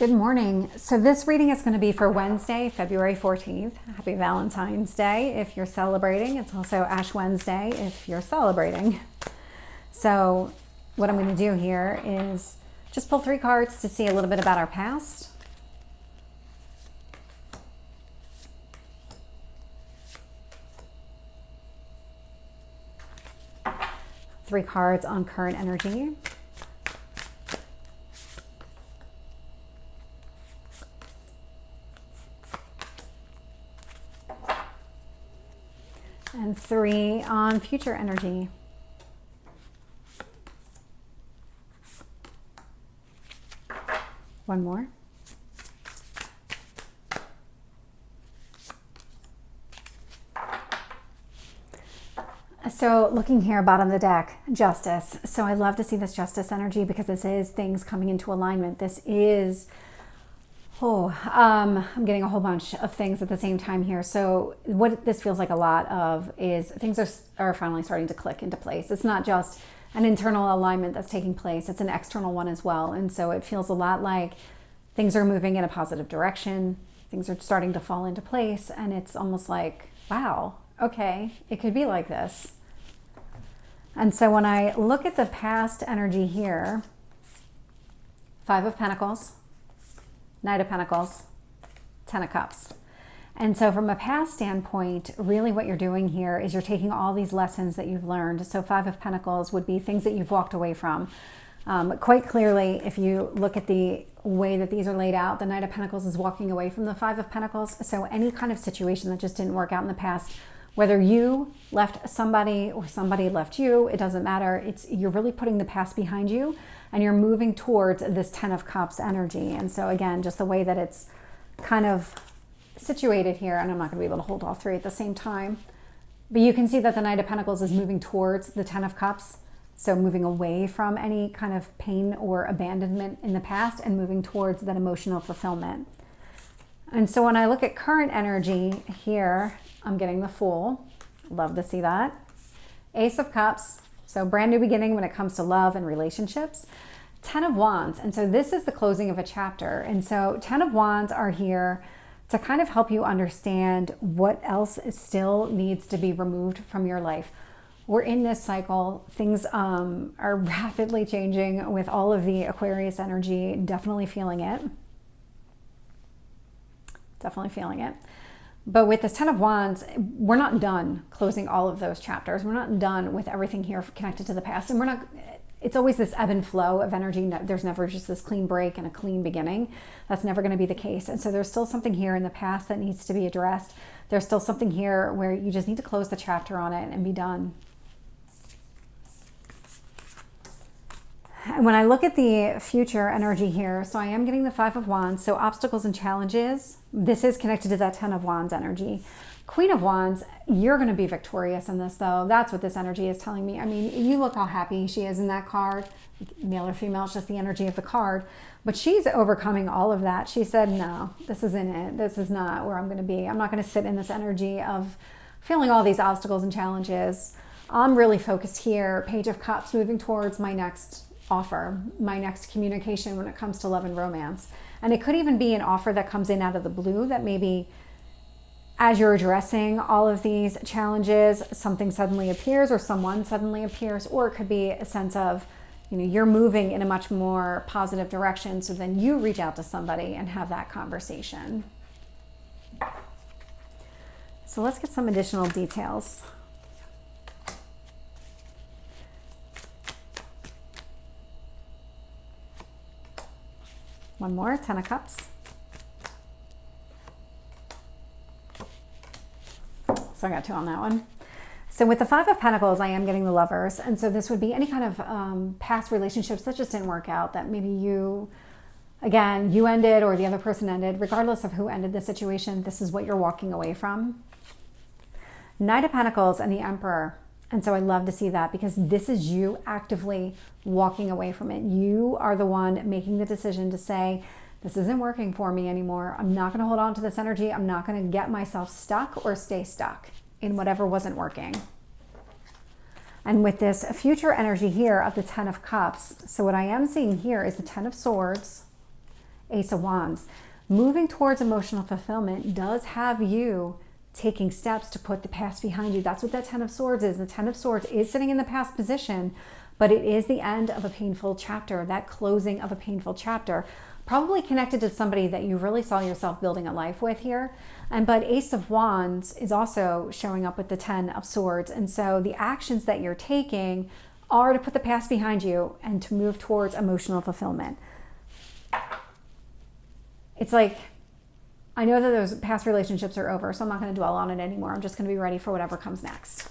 Good morning. So this reading is going to be for Wednesday, February 14th. Happy Valentine's Day if you're celebrating. It's also Ash Wednesday if you're celebrating. So what I'm going to do here is just pull 3 cards to see a little bit about our past. Three cards on current energy. And 3 on future energy. One more. So looking here, bottom of the deck, Justice. So I love to see this Justice energy because this is things coming into alignment. This is, I'm getting a whole bunch of things at the same time here. So what this feels like a lot of is things are finally starting to click into place. It's not just an internal alignment that's taking place. It's an external one as well. And so it feels a lot like things are moving in a positive direction. Things are starting to fall into place. And it's almost like, wow, okay, it could be like this. And so when I look at the past energy here, 5 of Pentacles, Knight of Pentacles, 10 of Cups. And so from a past standpoint, really what you're doing here is you're taking all these lessons that you've learned. So 5 of Pentacles would be things that you've walked away from. Quite clearly, if you look at the way that these are laid out, the Knight of Pentacles is walking away from the 5 of Pentacles. So any kind of situation that just didn't work out in the past, whether you left somebody or somebody left you, it doesn't matter. You're really putting the past behind you and you're moving towards this 10 of Cups energy. And so again, just the way that it's kind of situated here, and I'm not going to be able to hold all 3 at the same time, but you can see that the Knight of Pentacles is moving towards the 10 of Cups. So moving away from any kind of pain or abandonment in the past and moving towards that emotional fulfillment. And so when I look at current energy here, I'm getting the Fool. Love to see that. Ace of Cups. So brand new beginning when it comes to love and relationships. 10 of Wands. And so this is the closing of a chapter. And so 10 of Wands are here to kind of help you understand what else still needs to be removed from your life. We're in this cycle. Things are rapidly changing with all of the Aquarius energy. Definitely feeling it. Definitely feeling it. But with this 10 of Wands, we're not done closing all of those chapters. We're not done with everything here connected to the past. And it's always this ebb and flow of energy. There's never just this clean break and a clean beginning. That's never going to be the case. And so there's still something here in the past that needs to be addressed. There's still something here where you just need to close the chapter on it and be done. And when I look at the future energy here, so I am getting the 5 of Wands, so obstacles and challenges. This is connected to that 10 of Wands energy. Queen of Wands, you're going to be victorious in this though. That's what this energy is telling me. I mean, you look how happy she is in that card. Male or female, it's just the energy of the card. But she's overcoming all of that. She said, no, this isn't it. This is not where I'm going to be. I'm not going to sit in this energy of feeling all these obstacles and challenges. I'm really focused here. Page of Cups, moving towards my next offer, my next communication when it comes to love and romance. And it could even be an offer that comes in out of the blue that maybe as you're addressing all of these challenges, something suddenly appears or someone suddenly appears, or it could be a sense of, you're moving in a much more positive direction. So then you reach out to somebody and have that conversation. So let's get some additional details. One more, 10 of Cups. So I got 2 on that one. So with the 5 of Pentacles, I am getting the Lovers. And so this would be any kind of past relationships that just didn't work out, that maybe you ended or the other person ended. Regardless of who ended the situation, this is what you're walking away from. Knight of Pentacles and the Emperor. And so I love to see that because this is you actively walking away from it. You are the one making the decision to say, this isn't working for me anymore. I'm not going to hold on to this energy. I'm not going to get myself stuck or stay stuck in whatever wasn't working. And with this future energy here of the 10 of Cups, so what I am seeing here is the 10 of Swords Ace of Wands. Moving towards emotional fulfillment does have you taking steps to put the past behind you. That's what that Ten of Swords is. The Ten of Swords is sitting in the past position, but it is the end of a painful chapter, that closing of a painful chapter, probably connected to somebody that you really saw yourself building a life with here. But Ace of Wands is also showing up with the Ten of Swords. And so the actions that you're taking are to put the past behind you and to move towards emotional fulfillment. It's like, I know that those past relationships are over, so I'm not going to dwell on it anymore. I'm just going to be ready for whatever comes next.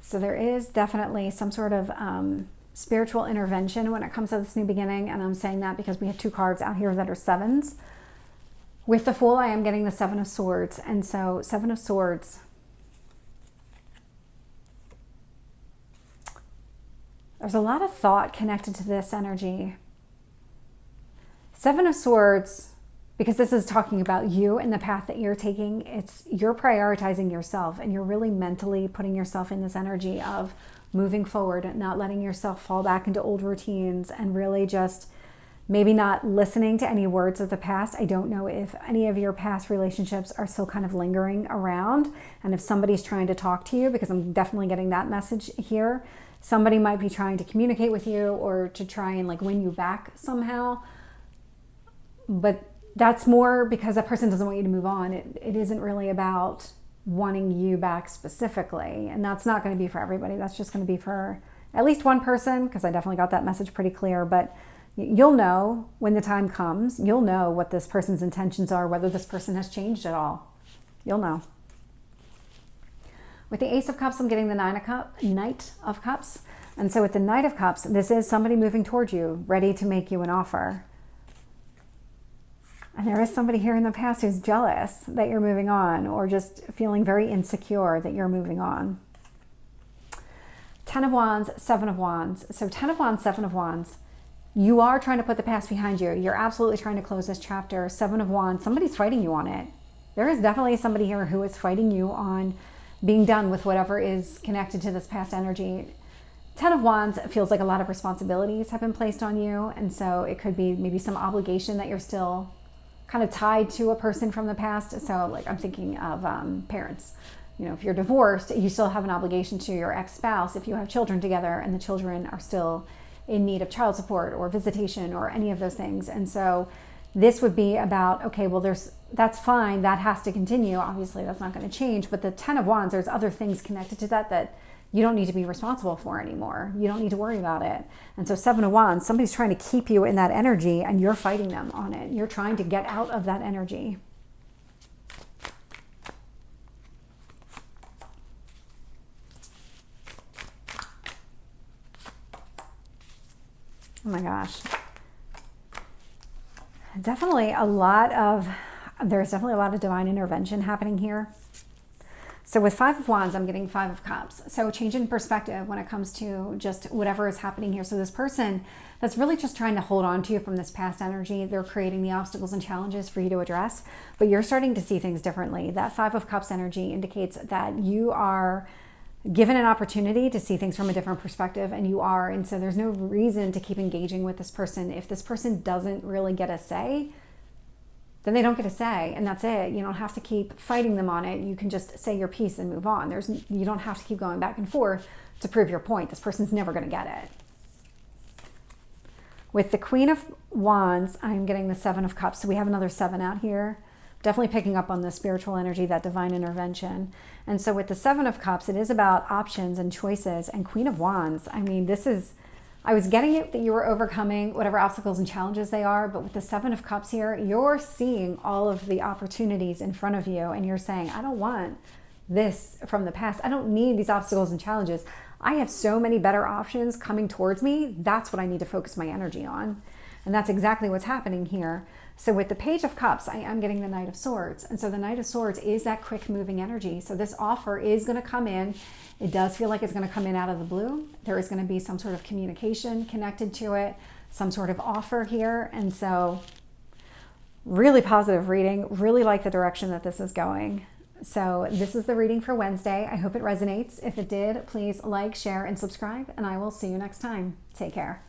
So there is definitely some sort of spiritual intervention when it comes to this new beginning. And I'm saying that because we have 2 cards out here that are 7s. With the Fool, I am getting the 7 of Swords. And so 7 of Swords. There's a lot of thought connected to this energy. 7 of Swords, because this is talking about you and the path that you're taking, you're prioritizing yourself and you're really mentally putting yourself in this energy of moving forward and not letting yourself fall back into old routines and really just maybe not listening to any words of the past. I don't know if any of your past relationships are still kind of lingering around, and if somebody's trying to talk to you, because I'm definitely getting that message here. Somebody might be trying to communicate with you or to try and like win you back somehow. But that's more because that person doesn't want you to move on. It isn't really about wanting you back specifically. And that's not going to be for everybody. That's just going to be for at least one person, because I definitely got that message pretty clear. But you'll know when the time comes. You'll know what this person's intentions are, whether this person has changed at all. You'll know. With the Ace of Cups, I'm getting the Knight of Cups. And so with the Knight of Cups, this is somebody moving towards you, ready to make you an offer. And there is somebody here in the past who's jealous that you're moving on, or just feeling very insecure that you're moving on. 10 of Wands, 7 of Wands. So 10 of Wands, 7 of Wands. You are trying to put the past behind you. You're absolutely trying to close this chapter. 7 of Wands, somebody's fighting you on it. There is definitely somebody here who is fighting you on being done with whatever is connected to this past energy. 10 of Wands feels like a lot of responsibilities have been placed on you. And so it could be maybe some obligation that you're still kind of tied to a person from the past. So like I'm thinking of parents. You know, if you're divorced, you still have an obligation to your ex-spouse if you have children together and the children are still in need of child support or visitation or any of those things. And so this would be about, okay, well, that's fine. That has to continue. Obviously, that's not going to change. But the 10 of Wands, there's other things connected to that you don't need to be responsible for anymore. You don't need to worry about it. And so 7 of Wands, somebody's trying to keep you in that energy and you're fighting them on it. You're trying to get out of that energy. Oh my gosh. There's definitely a lot of divine intervention happening here. So with 5 of Wands, I'm getting 5 of Cups. So change in perspective when it comes to just whatever is happening here. So this person that's really just trying to hold on to you from this past energy, they're creating the obstacles and challenges for you to address, but you're starting to see things differently. That 5 of Cups energy indicates that you are given an opportunity to see things from a different perspective, and you are. And so there's no reason to keep engaging with this person. If this person doesn't really get a say, then they don't get a say, and that's it. You don't have to keep fighting them on it. You can just say your piece and move on. You don't have to keep going back and forth to prove your point. This person's never going to get it. With the Queen of Wands, I'm getting the 7 of Cups. So we have another 7 out here. Definitely picking up on the spiritual energy, that divine intervention. And so with the 7 of Cups, it is about options and choices. And Queen of Wands, I mean, I was getting it that you were overcoming whatever obstacles and challenges they are, but with the 7 of Cups here, you're seeing all of the opportunities in front of you, and you're saying, I don't want this from the past. I don't need these obstacles and challenges. I have so many better options coming towards me. That's what I need to focus my energy on. And that's exactly what's happening here. So with the Page of Cups, I am getting the Knight of Swords. And so the Knight of Swords is that quick moving energy. So this offer is going to come in. It does feel like it's going to come in out of the blue. There is going to be some sort of communication connected to it, some sort of offer here. And so really positive reading, really like the direction that this is going. So this is the reading for Wednesday. I hope it resonates. If it did, please like, share, and subscribe, and I will see you next time. Take care.